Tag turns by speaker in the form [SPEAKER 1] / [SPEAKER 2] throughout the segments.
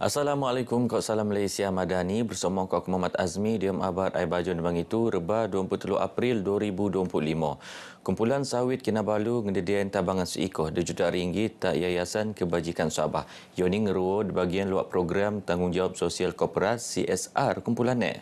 [SPEAKER 1] Assalamualaikum, Kak Salam Malaysia Madani bersama Kak Muhammad Azmi diam abad ai baju nebang itu Reba 23 April 2025. Kumpulan sawit Kinabalu ngededian tabangan seikoh RM2 juta tak Yayasan Kebajikan Sabah. Yoni ngeruo di bagian luar program Tanggungjawab Sosial Korporat CSR kumpulan ni.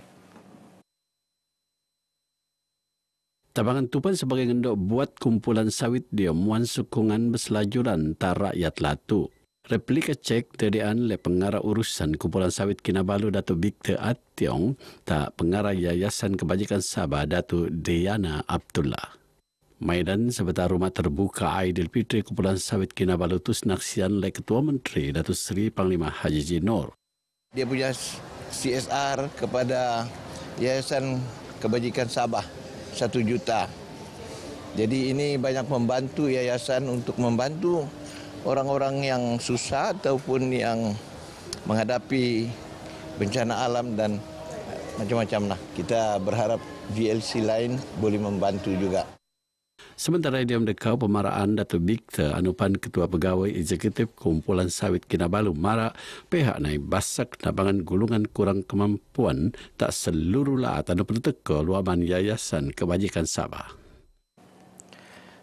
[SPEAKER 2] Tabangan tupan sebagai ngendok buat kumpulan sawit dia muan sokongan berselajuran tar rakyat latu. Replika cek tedian le pengarah urusan kumpulan sawit Kinabalu Datuk Victor Ationg tak pengarah Yayasan Kebajikan Sabah Datuk Diana Abdullah. Maidan sebetar rumah terbuka Aidilfitri kumpulan sawit Kinabalu tu senaksian le Ketua Menteri Datuk Seri Panglima Haji Nur.
[SPEAKER 3] Dia punya CSR kepada Yayasan Kebajikan Sabah 1 juta. Jadi ini banyak membantu yayasan untuk membantu orang-orang yang susah ataupun yang menghadapi bencana alam dan macam-macam lah. Kita berharap GLC lain boleh membantu juga.
[SPEAKER 2] Sementara dia mendekau pemaraan Datuk Victor Anupan Ketua Pegawai Eksekutif Kumpulan Sawit Kinabalu Mara pihak naik basak tabangan gulungan kurang kemampuan tak seluruh laat anu perteka luaman Yayasan Kebajikan Sabah.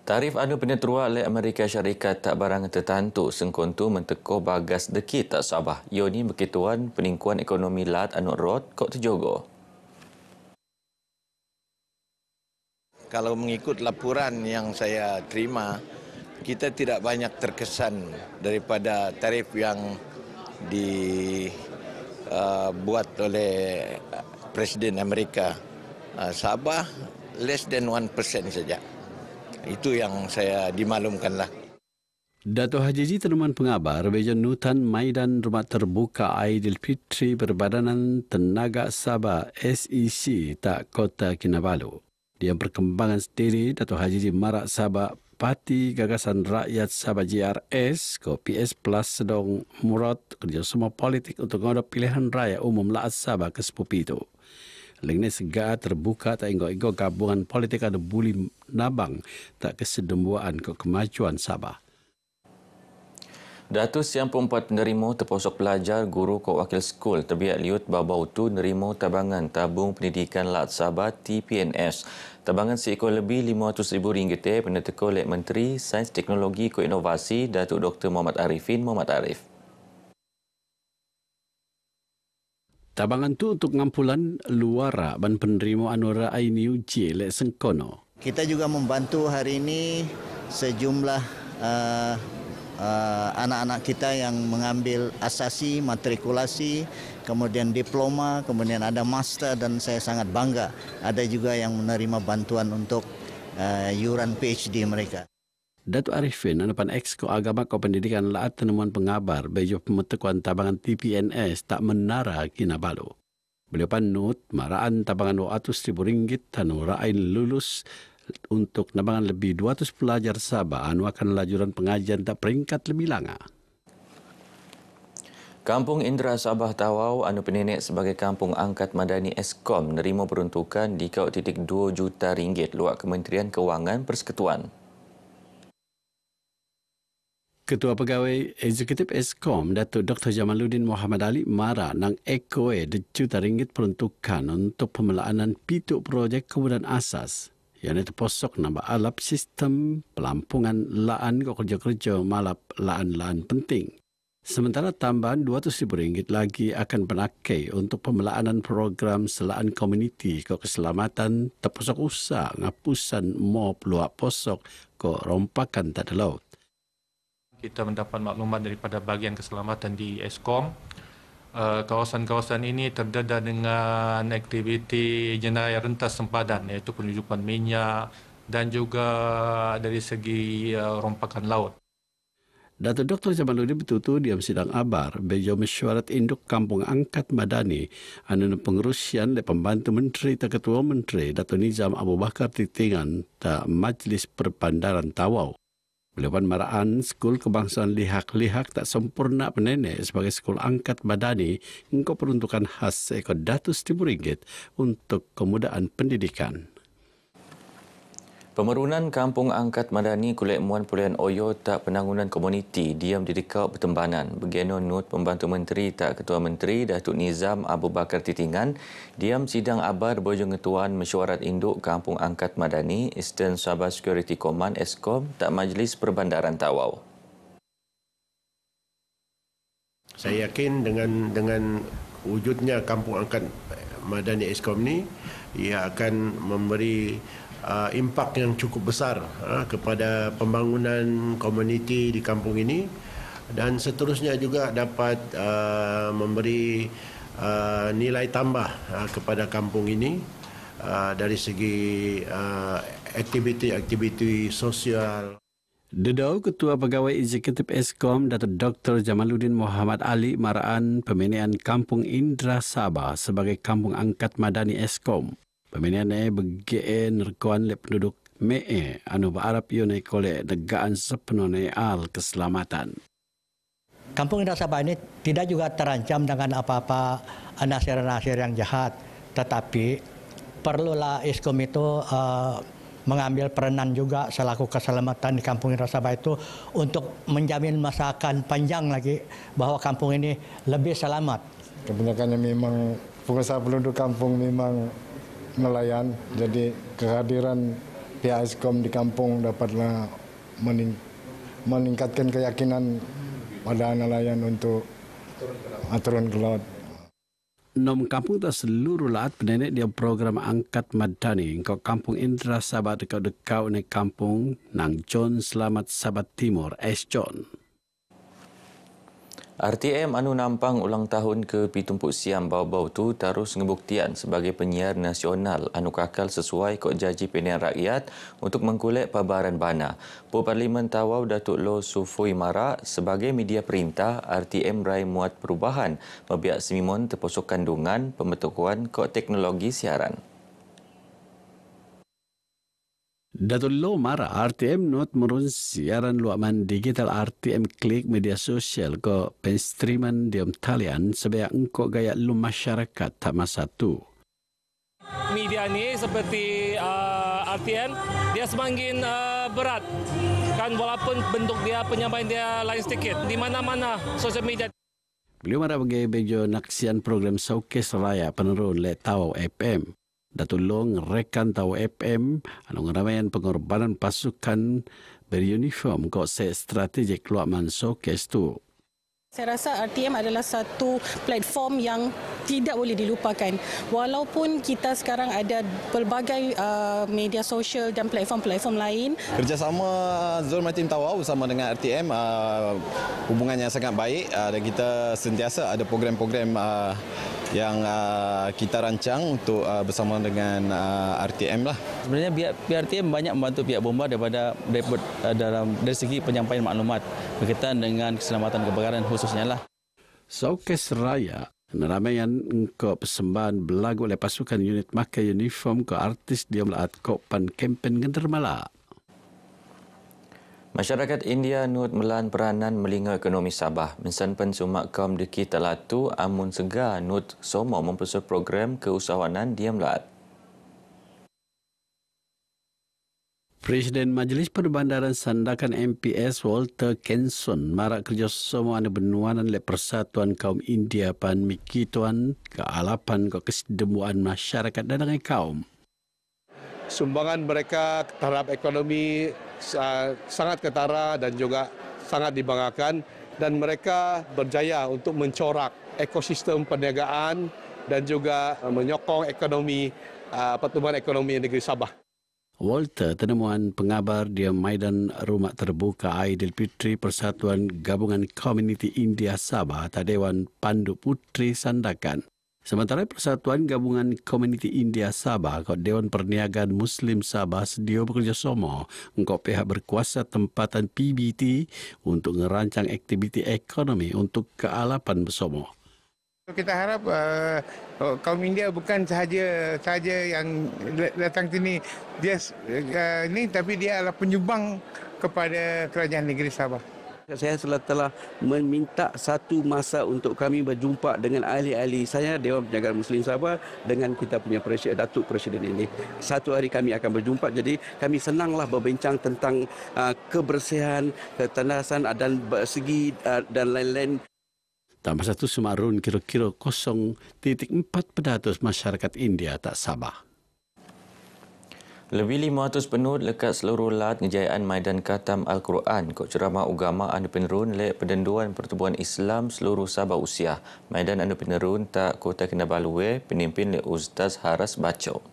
[SPEAKER 1] Tarif anu penetrua oleh Amerika Syarikat tak barang tertentu sengkontu menteko bagas deki tak Sabah. Yoni berkituan peningkuan ekonomi lat anu rot kok terjogo.
[SPEAKER 3] Kalau mengikut laporan yang saya terima, kita tidak banyak terkesan daripada tarif yang dibuat oleh Presiden Amerika. Sabah less than 1% saja. Itu yang saya dimaklumkanlah.
[SPEAKER 2] Dato' Haji Tenuman Pengabar, Bejan Nutan Maidan Rumah Terbuka Aidilfitri Berbadanan Tenaga Sabah SEC tak Kota Kinabalu. Dia perkembangan sendiri, Dato' Haji Marak Sabah Parti Gagasan Rakyat Sabah GRS, PS Plus sedang murad kerjasama politik untuk mengadap pilihan raya umum Laat Sabah ke-10 itu. Lengnya segala terbuka tak ingo-ingo gabungan politik ada buli nabang tak kesedembuaan ke kemajuan Sabah.
[SPEAKER 1] Datus yang perempat penerima terposok pelajar guru kok wakil skul terbiak liut babau tu nerima tabangan tabung pendidikan Lat Sabah TPNS. Tabangan seekor lebih RM500,000 peneteko oleh Menteri Sains Teknologi ko Inovasi Datuk Dr. Muhammad Arifin Muhammad Arif.
[SPEAKER 2] Tabangan tu untuk ngampulan luara ban penerima anura ainiu J lek sengkono.
[SPEAKER 4] Kita juga membantu hari ini sejumlah anak-anak kita yang mengambil asasi, matrikulasi, kemudian diploma, kemudian ada master dan saya sangat bangga. Ada juga yang menerima bantuan untuk yuran PhD mereka.
[SPEAKER 2] Datuk Arifin, Anupan Exko Agama Ko Pendidikan Laat Tenuman Pengabar, Bejo Pemetekuan Tabangan TPNS tak menara Kinabalu. Beliau panut, maraan tabangan RM200,000 tanu rain lulus untuk nabangan lebih 200 pelajar Sabah anu akan lajuran pengajian tak peringkat lebih langa.
[SPEAKER 1] Kampung Indra Sabah Tawau anu penenek sebagai kampung angkat madani Eskom menerima peruntukan di RM2 juta luar Kementerian Kewangan Persekutuan.
[SPEAKER 2] Ketua Pegawai Eksekutif Eskom, Datuk Dr. Jamaluddin Muhammad Ali Mara nang ekoe RM2 peruntukan untuk pemelaanan pituk projek kemudahan asas yang terposok nambah alap sistem pelampungan laan ke kerja-kerja malap laan-laan penting. Sementara tambahan RM200,000 lagi akan penakai untuk pemelaanan program selaan komuniti ke keselamatan terposok usah ngapusan mop luak posok ke rompakan tak ada laut.
[SPEAKER 5] Kita mendapat maklumat daripada bahagian keselamatan di Eskom. Kawasan-kawasan ini terdedah dengan aktiviti jenayah rentas sempadan iaitu penyusupan minyak dan juga dari segi rompakan laut.
[SPEAKER 2] Datuk Dr. Jamaluddin betutu diam sidang abar bejo mesyuarat induk kampung angkat madani anu pengurusian le pembantu menteri tak ketua menteri Datuk Nizam Abu Bakar Titingan tak Majlis Perbandaran Tawau. Beliau maraan skul kebangsaan lihak-lihak tak sempurna penenek sebagai skul angkat madani engkau peruntukan khas RM100,000 untuk kemudahan pendidikan.
[SPEAKER 1] Pemerunan Kampung Angkat Madani Kulit Muan Pulian Oyo tak penangunan komuniti diam di dekau Pertembanan. Begino Nut Pembantu Menteri tak Ketua Menteri Datuk Nizam Abu Bakar Titingan diam sidang abar Bojong Ngetuan Mesyuarat Induk Kampung Angkat Madani Eastern Sabah Security Command ESCOM tak Majlis Perbandaran Tawau.
[SPEAKER 6] Saya yakin dengan wujudnya Kampung Angkat Madani ESCOM ni, ia akan memberi impak yang cukup besar kepada pembangunan komuniti di kampung ini, dan seterusnya juga dapat memberi nilai tambah kepada kampung ini dari segi aktiviti-aktiviti sosial.
[SPEAKER 2] Dedau Ketua Pegawai Eksekutif ESCOM Datuk Dr. Jamaluddin Muhammad Ali maraan pemilihan Kampung Indra Sabah sebagai Kampung Angkat Madani ESCOM. Pemilihan ini bergeen rekuan oleh penduduk Mee anu berharap ione oleh negaan sepenuhnya al keselamatan.
[SPEAKER 7] Kampung Indra Sabah ini tidak juga terancam dengan apa-apa nasir-nasir yang jahat, tetapi perlulah ESCOM itu mengambil peranan juga selaku keselamatan di Kampung Indra Sabah itu untuk menjamin masa akan panjang lagi bahawa kampung ini lebih selamat.
[SPEAKER 8] Kebanyakannya memang pengusaha penduduk kampung memang nelayan, jadi kehadiran pihak ESCOM di kampung dapatlah meningkatkan keyakinan pada nelayan untuk turun ke laut.
[SPEAKER 2] Nom kampung tak seluruh lahat penenek dia program Angkat Madani kau Kampung Indra Sabah dekau ni kampung nang John Selamat Sabah Timur John.
[SPEAKER 1] RTM anu nampang ulang tahun ke-70 siam bau-bau tu terus ngebuktian sebagai penyiar nasional anu kakal sesuai kod janji pilihan rakyat untuk mengkulek pabaran bana. Parlimen Tawau Datuk Loh Sufui Mara sebagai media perintah RTM rai muat perubahan membiak semimon terposok kandungan pembentukan kod teknologi siaran.
[SPEAKER 2] Datuk Loh Mara RTM not merun siaran luaman digital RTM klik media sosial ke penstreaman diam talian sebagai engkau gaya lu masyarakat tak masa tu.
[SPEAKER 9] Media ni seperti RTM dia semakin berat kan, walaupun bentuk dia penyampaian dia lain sedikit di mana-mana sosial media.
[SPEAKER 2] Beliau Mara bagi bejo naksian program Showcase Raya penerun le Tawau FM. Datuk Loh ngerekan Tawau FM anu ngeramaian pengorbanan pasukan beruniform kok strategik luaman showcase tu.
[SPEAKER 10] Saya rasa RTM adalah satu platform yang tidak boleh dilupakan. Walaupun kita sekarang ada pelbagai media sosial dan platform-platform lain.
[SPEAKER 11] Kerjasama Zon Maritim Tawau bersama dengan RTM hubungannya sangat baik dan kita sentiasa ada program-program yang kita rancang untuk bersama dengan RTM lah.
[SPEAKER 12] Sebenarnya pihak RTM banyak membantu pihak bomba dari segi penyampaian maklumat berkaitan dengan keselamatan kebakaran khususnya lah.
[SPEAKER 2] Showcase Raya neramaian engkau persembahan berlagu oleh pasukan unit makai uniform ke artis dia melaat kopan kempen gendermala.
[SPEAKER 1] Masyarakat India nut melan peranan melinga ekonomi Sabah. Mensan pensumak kaum deki talatu amun segar nut somo mempersuai program keusahawanan diam laat.
[SPEAKER 2] Presiden Majlis Perbandaran Sandakan MPS Walter Kenson marak kerjasama anu benuanan le Persatuan Kaum India pan mikituan kealapan ke kesedemuan masyarakat dan kaum.
[SPEAKER 13] Sumbangan mereka terhadap ekonomi sangat ketara dan juga sangat dibanggakan, dan mereka berjaya untuk mencorak ekosistem perniagaan dan juga menyokong ekonomi pertumbuhan ekonomi negeri Sabah.
[SPEAKER 2] Walter tenemuan pengabar di Maidan Rumah Terbuka Aidilfitri Persatuan Gabungan Komuniti India Sabah atau Dewan Pandu Putri Sandakan. Sementara Persatuan Gabungan Komuniti India Sabah atau Dewan Perniagaan Muslim Sabah sedia bekerjasama untuk pihak berkuasa tempatan PBT untuk merancang aktiviti ekonomi untuk kealapan bersama.
[SPEAKER 14] Kita harap kaum India bukan sahaja yang datang sini dia ni, tapi dia adalah penyumbang kepada kerajaan negeri Sabah.
[SPEAKER 15] Saya telah meminta satu masa untuk kami berjumpa dengan ahli-ahli saya, Dewan Penjagaan Muslim Sabah dengan kita punya Datuk Presiden ini. Satu hari kami akan berjumpa, jadi kami senanglah berbincang tentang kebersihan, ketandasan dan segi dan lain-lain.
[SPEAKER 2] Tambah satu Semarun kira-kira 0.4% masyarakat India tak Sabah. Lebih 500 penut lekat seluruh lat ngejayaan Maidan Khatam Al-Quran kok ceramah agama anu penerun lek Perdenduan Pertubuhan Islam seluruh Sabah usia. Maidan anu penerun tak Kota Kinabalu penimpin lek Ustaz Haras Baco.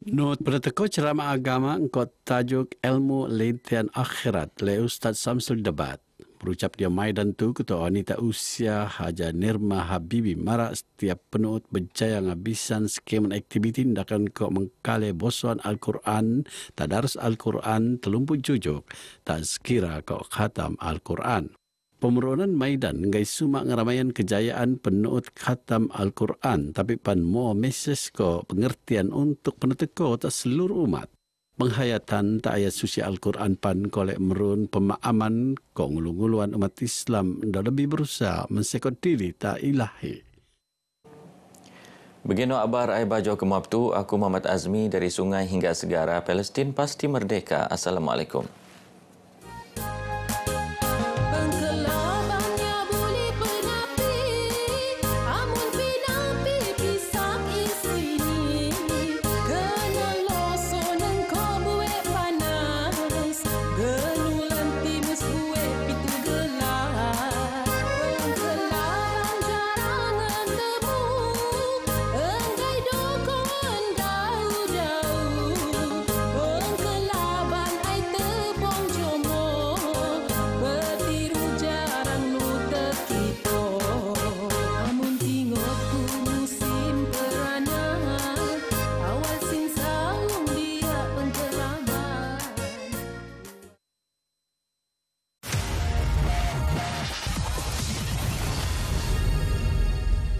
[SPEAKER 2] Not pada teko ceramah agama engkau tajuk ilmu lentian akhirat le Ustaz Samsul Debat. Berucap dia Maidan tu Ketua Wanita Usia Haja Nirma Habibi marak setiap penut berjaya ngabisan skeman aktiviti tindakan kok mengkale bosuan Al-Quran, tadarus Al-Quran, telumpuk jujuk, tak sekira kok khatam Al-Quran. Pemeronan Maidan ngai sumak ngeramaian kejayaan penut khatam Al-Quran tapi pan mo meses ko pengertian untuk peneteko tak seluruh umat. Penghayatan tak ayat suci Al-Quran pan kolek merun pemahaman ko ngulu-nguluan umat Islam dah lebih berusaha mensekot diri tak ilahi. Begino abar ai bajo kemabtu aku Muhammad Azmi dari Sungai hingga Segara Palestin pasti merdeka. Assalamualaikum.